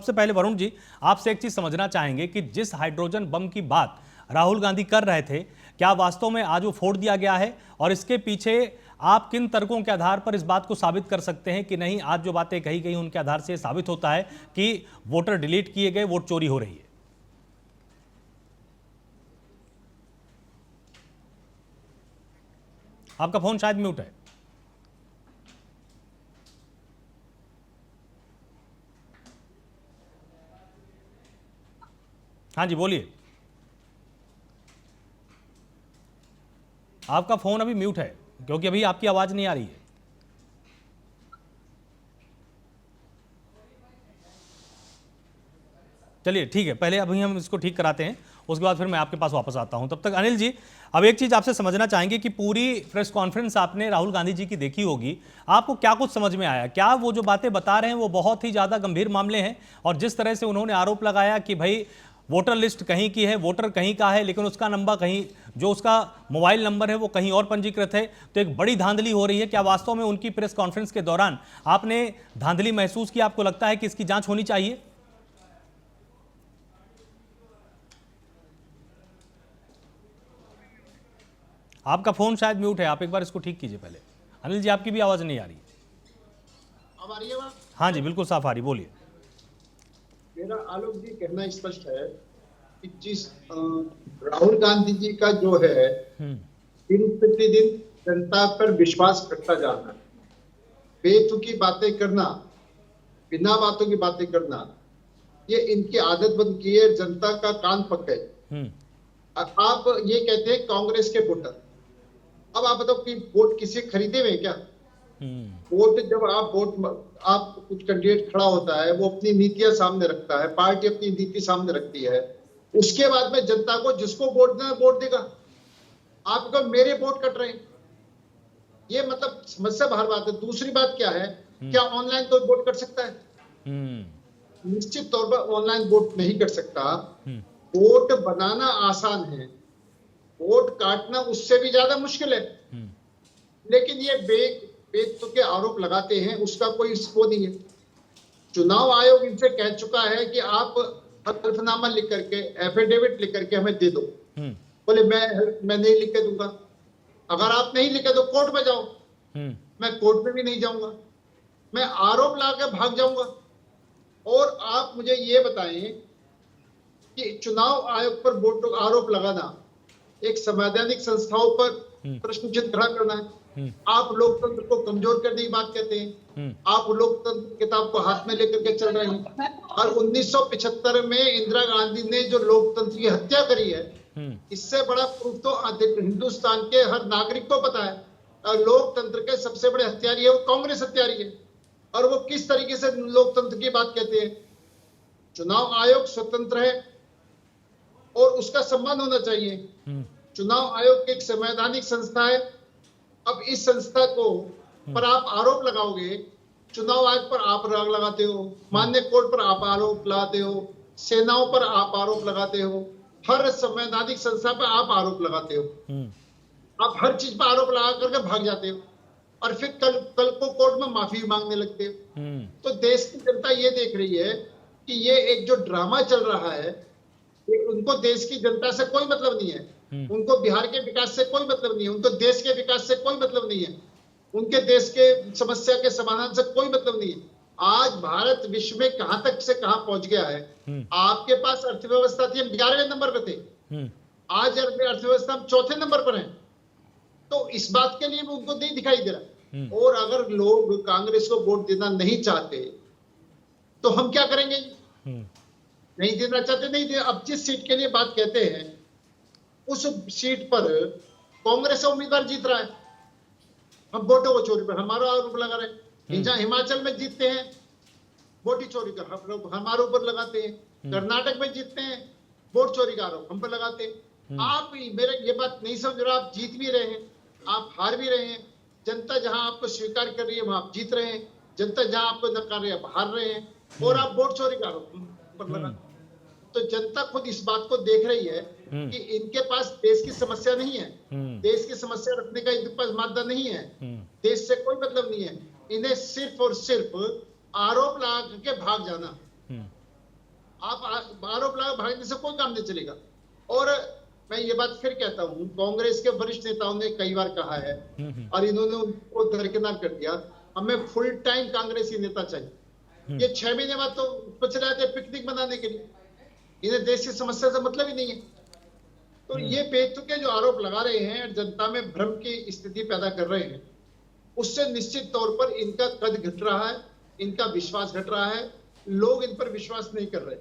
सबसे पहले वरुण जी, आपसे एक चीज समझना चाहेंगे कि जिस हाइड्रोजन बम की बात राहुल गांधी कर रहे थे, क्या वास्तव में आज वो फोड़ दिया गया है? और इसके पीछे आप किन तर्कों के आधार पर इस बात को साबित कर सकते हैं कि नहीं, आज जो बातें कही गई उनके आधार से साबित होता है कि वोटर डिलीट किए गए, वोट चोरी हो रही है? आपका फोन शायद म्यूट है। हाँ जी, बोलिए। आपका फोन अभी म्यूट है क्योंकि अभी आपकी आवाज नहीं आ रही है। चलिए ठीक है, पहले अभी हम इसको ठीक कराते हैं, उसके बाद फिर मैं आपके पास वापस आता हूं। तब तक अनिल जी, अब एक चीज आपसे समझना चाहेंगे कि पूरी प्रेस कॉन्फ्रेंस आपने राहुल गांधी जी की देखी होगी, आपको क्या कुछ समझ में आया? क्या वो जो बातें बता रहे हैं वो बहुत ही ज्यादा गंभीर मामले हैं? और जिस तरह से उन्होंने आरोप लगाया कि भाई वोटर लिस्ट कहीं की है, वोटर कहीं का है, लेकिन उसका नंबर कहीं, जो उसका मोबाइल नंबर है वो कहीं और पंजीकृत है, तो एक बड़ी धांधली हो रही है। क्या वास्तव में उनकी प्रेस कॉन्फ्रेंस के दौरान आपने धांधली महसूस की? आपको लगता है कि इसकी जांच होनी चाहिए? आपका फोन शायद म्यूट है, आप एक बार इसको ठीक कीजिए पहले। अनिल जी, आपकी भी आवाज नहीं आ रही। अब आ रही है बात? हाँ जी, बिल्कुल साफ आ रही, बोलिए। मेरा आलोक जी कहना स्पष्ट है कि जिस राहुल गांधी जी का जो है दिन प्रतिदिन जनता पर विश्वास घटता जा रहा है, बेतुकी बातें करना, बिना बातों की बातें करना, ये इनकी आदत बन की है। जनता का कान पक गए। आप ये कहते हैं कांग्रेस के वोटर, अब आप बताओ कि वोट किसी खरीदे हुए क्या? वोट जब आप कुछ कैंडिडेट खड़ा होता है, वो अपनी नीतियां सामने रखता है, पार्टी अपनी नीति सामने रखती है, उसके बाद में जनता को जिसको वोट देना वोट देगा। आपको मेरे वोट कट रहे हैं, ये मतलब समस्या बाहर बात है। दूसरी बात क्या है, क्या ऑनलाइन तो वोट कर सकता है? निश्चित तौर पर ऑनलाइन वोट नहीं कर सकता। वोट बनाना आसान है, वोट काटना उससे भी ज्यादा मुश्किल है। लेकिन ये बेतुके आरोप लगाते हैं, उसका कोई वो नहीं है। चुनाव आयोग इनसे कह चुका है कि आप हल्फनामा लिख करके, एफिडेविट लिख करके हमें दे दो। बोले मैं नहीं लिख के दूंगा। अगर आप नहीं लिखे तो कोर्ट में जाओ। मैं कोर्ट में भी नहीं जाऊंगा, मैं आरोप ला के भाग जाऊंगा। और आप मुझे ये बताएं कि चुनाव आयोग पर वोट आरोप लगाना एक संवैधानिक संस्थाओं पर प्रश्न चिन्ह खड़ा करना है। आप लोकतंत्र को कमजोर करने की बात कहते हैं। आप लोकतंत्र किताब को हाथ में लेकर के चल रहे हैं। और 1975 में इंदिरा गांधी ने जो लोकतंत्र की हत्या करी है, इससे बड़ा प्रूफ तो हिंदुस्तान के हर नागरिक को पता है। लोकतंत्र के सबसे बड़े हत्यारी है वो कांग्रेस हत्यारी है। और वो किस तरीके से लोकतंत्र की बात कहते हैं। चुनाव आयोग स्वतंत्र है और उसका सम्मान होना चाहिए। चुनाव आयोग एक संवैधानिक संस्था है। अब इस संस्था को पर आप आरोप लगाओगे, चुनाव आयोग पर आप लगाते हो, माननीय कोर्ट पर आप आरोप लगाते हो, सेनाओं पर आप आरोप लगाते हो, हर संवैधानिक संस्था पर आप आरोप लगाते हो। आप हर चीज पर आरोप लगा करके भाग जाते हो और फिर कल को कोर्ट में माफी मांगने लगते हो। तो देश की जनता ये देख रही है कि ये एक जो ड्रामा चल रहा है, उनको देश की जनता से कोई मतलब नहीं है। उनको बिहार के विकास से कोई मतलब नहीं है, उनको देश के विकास से कोई मतलब नहीं है, उनके देश के समस्या के समाधान से कोई मतलब नहीं है। आज भारत विश्व में कहां तक से कहां पहुंच गया है। आपके पास अर्थव्यवस्था थी, हम 11वें नंबर पर थे, आज अर्थव्यवस्था हम 4थे नंबर पर हैं। तो इस बात के लिए उनको नहीं दिखाई दे रहा। और अगर लोग कांग्रेस को वोट देना नहीं चाहते तो हम क्या करेंगे? नहीं देना चाहते, नहीं दे। अब जिस सीट के लिए बात कहते हैं, उस सीट पर कांग्रेस का उम्मीदवार जीत रहा है, हम वोटों को चोरी पर हमारा आरोप लगा रहे हैं। जहां हिमाचल में जीतते हैं, वोट चोरी का हमारे ऊपर लगाते हैं। कर्नाटक में जीतते हैं, वोट चोरी का आरोप हम पर लगाते हैं। आप मेरे ये बात नहीं समझ रहे, आप जीत भी रहे हैं, आप हार भी रहे हैं। जनता जहां आपको स्वीकार कर रही है वहां आप जीत रहे हैं, जनता जहां आपको नकार रही है आप हार रहे हैं, और आप वोट चोरी का आरोप पर लगा। तो जनता खुद इस बात को देख रही है कि इनके पास देश की समस्या नहीं है, देश की समस्या रखने का इनके पास मादा नहीं है, देश से कोई मतलब नहीं है। इन्हें सिर्फ और सिर्फ आरोप लगा करके भाग जाना, आप आरोप लगा भागने से कोई काम नहीं चलेगा। और मैं ये बात फिर कहता हूँ, कांग्रेस के वरिष्ठ नेताओं ने कई बार कहा है और इन्होंने उनको दरकिनार कर दिया, हमें फुल टाइम कांग्रेसी नेता चाहिए। ये 6 महीने बाद तो चले जाते हैं पिकनिक मनाने के लिए, इन्हें देश की समस्या से मतलब ही नहीं है। तो ये बेतुके जो आरोप लगा रहे हैं और जनता में भ्रम की स्थिति पैदा कर रहे हैं, उससे निश्चित तौर पर इनका कद घट रहा है, इनका विश्वास घट रहा है, लोग इन पर विश्वास नहीं कर रहे।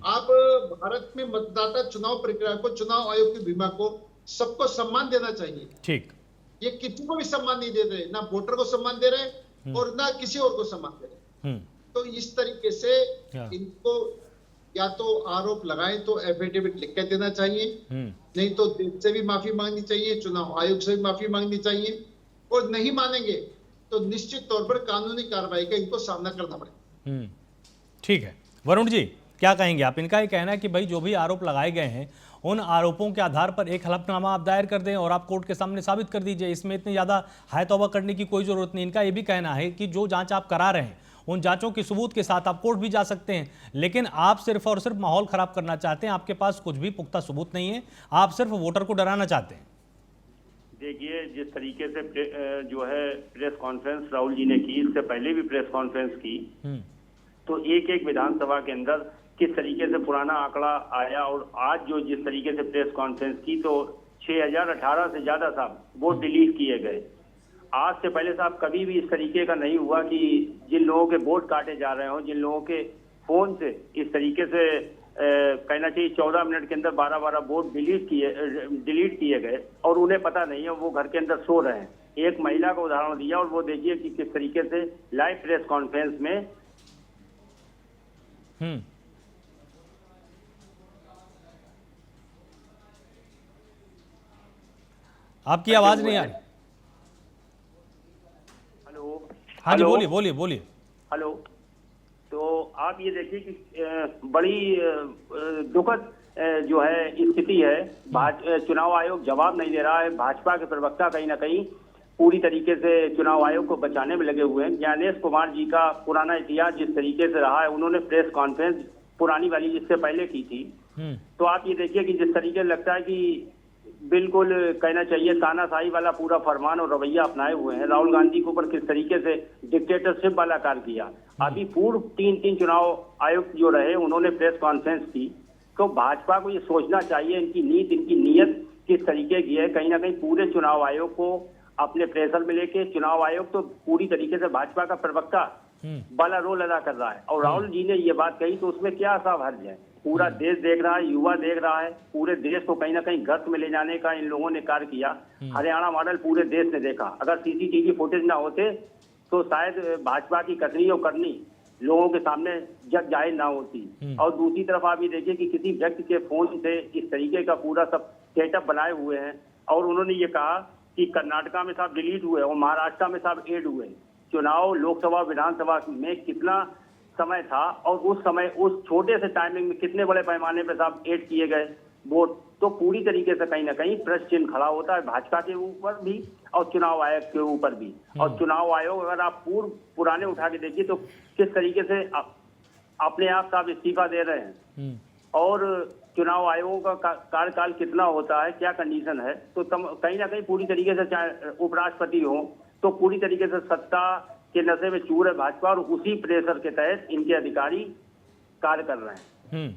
आप भारत में मतदाता चुनाव प्रक्रिया को, चुनाव आयोग की भूमिका को, सबको सम्मान देना चाहिए। ठीक, ये किसी को भी सम्मान नहीं दे रहे, ना वोटर को सम्मान दे रहे और ना किसी और को सम्मान दे रहे। तो इस तरीके से इनको या तो आरोप लगाएं तो एफिडेविट लिख के देना चाहिए, नहीं तो देश से भी माफी मांगनी चाहिए, चुनाव आयोग से भी माफी मांगनी चाहिए, और नहीं मानेंगे तो निश्चित तौर पर कानूनी कार्रवाई का इनको सामना करना पड़ेगा। ठीक है। वरुण जी, क्या कहेंगे आप? इनका ये कहना है कि भाई जो भी आरोप लगाए गए हैं उन आरोपों के आधार पर एक हलफनामा आप दायर कर दें और आप कोर्ट के सामने साबित कर दीजिए, इसमें इतनी ज़्यादा हाय तौबा करने की कोई ज़रूरत नहीं। इनका ये भी कहना है कि जो जांच आप करा रहे हैं उन जांचों के सबूत के साथ आप कोर्ट भी जा सकते हैं, लेकिन आप सिर्फ और सिर्फ माहौल खराब करना चाहते हैं, आपके पास कुछ भी पुख्ता सबूत नहीं है, आप सिर्फ वोटर को डराना चाहते हैं। देखिए, जिस तरीके से जो है प्रेस कॉन्फ्रेंस राहुल जी ने की, इससे पहले भी प्रेस कॉन्फ्रेंस की, तो एक एक विधानसभा के अंदर किस तरीके से पुराना आंकड़ा आया, और आज जो जिस तरीके से प्रेस कॉन्फ्रेंस की तो 6018 से ज्यादा साहब वोट डिलीट किए गए। आज से पहले साहब कभी भी इस तरीके का नहीं हुआ कि जिन लोगों के वोट काटे जा रहे हो, जिन लोगों के फोन से इस तरीके से कहना चाहिए 14 मिनट के अंदर 12 वोट डिलीट किए गए और उन्हें पता नहीं है, वो घर के अंदर सो रहे हैं। एक महिला का उदाहरण दिया और वो देखिए कि किस तरीके से लाइव प्रेस कॉन्फ्रेंस में आपकी आवाज नहीं आ रही। हेलो, हाँ जी, बोलिए बोलिए बोलिए। हेलो, तो आप ये देखिए कि बड़ी दुखद जो है स्थिति है। चुनाव आयोग जवाब नहीं दे रहा है। भाजपा के प्रवक्ता कहीं ना कहीं पूरी तरीके से चुनाव आयोग को बचाने में लगे हुए हैं। ज्ञानेश कुमार जी का पुराना इतिहास जिस तरीके से रहा है, उन्होंने प्रेस कॉन्फ्रेंस पुरानी वाली जिससे पहले की थी, तो आप ये देखिए कि जिस तरीके से लगता है कि बिल्कुल कहना चाहिए तानाशाही वाला पूरा फरमान और रवैया अपनाए हुए हैं। राहुल गांधी के ऊपर किस तरीके से डिक्टेटरशिप वाला कार्य किया। अभी पूर्व 3 चुनाव आयुक्त जो रहे, उन्होंने प्रेस कॉन्फ्रेंस की, तो भाजपा को ये सोचना चाहिए इनकी नीति, इनकी नीयत किस तरीके की है। कहीं ना कहीं पूरे चुनाव आयोग को अपने प्रेशर में लेके, चुनाव आयोग तो पूरी तरीके से भाजपा का प्रवक्ता वाला रोल अदा कर रहा है, और राहुल जी ने ये बात कही तो उसमें क्या सा हर्ज है। पूरा देश देख रहा है, युवा देख रहा है, पूरे देश को कहीं ना कहीं गर्त में ले जाने का इन लोगों ने कार्य किया। हरियाणा मॉडल पूरे देश ने देखा। अगर सीसीटीवी फुटेज ना होते तो शायद भाजपा की कथनी और करनी लोगों के सामने जग जाहिर ना होती। और दूसरी तरफ आप ये देखिए कि किसी व्यक्ति के फोन से इस तरीके का पूरा सब सेटअप बनाए हुए हैं, और उन्होंने ये कहा कि कर्नाटका में साहब डिलीट हुए और महाराष्ट्र में साहब एड हुए। चुनाव लोकसभा विधानसभा में कितना समय था, और उस समय उस छोटे से टाइमिंग में कितने बड़े पैमाने पर साहब ऐड किए गए वोट। तो पूरी तरीके से कहीं ना कहीं प्रश्न चिन्ह खड़ा होता है भाजपा के ऊपर भी और चुनाव आयोग के ऊपर भी। और चुनाव आयोग अगर आप पुराने उठा के देखिए तो किस तरीके से अपने आप साहब इस्तीफा दे रहे हैं, और चुनाव आयोगों का कार्यकाल कितना होता है, क्या कंडीशन है। तो कहीं ना कहीं पूरी तरीके से चाहे उपराष्ट्रपति हो तो पूरी तरीके से सत्ता के नशे में चूर है भाजपा, और उसी प्रेशर के तहत इनके अधिकारी कार्य कर रहे हैं।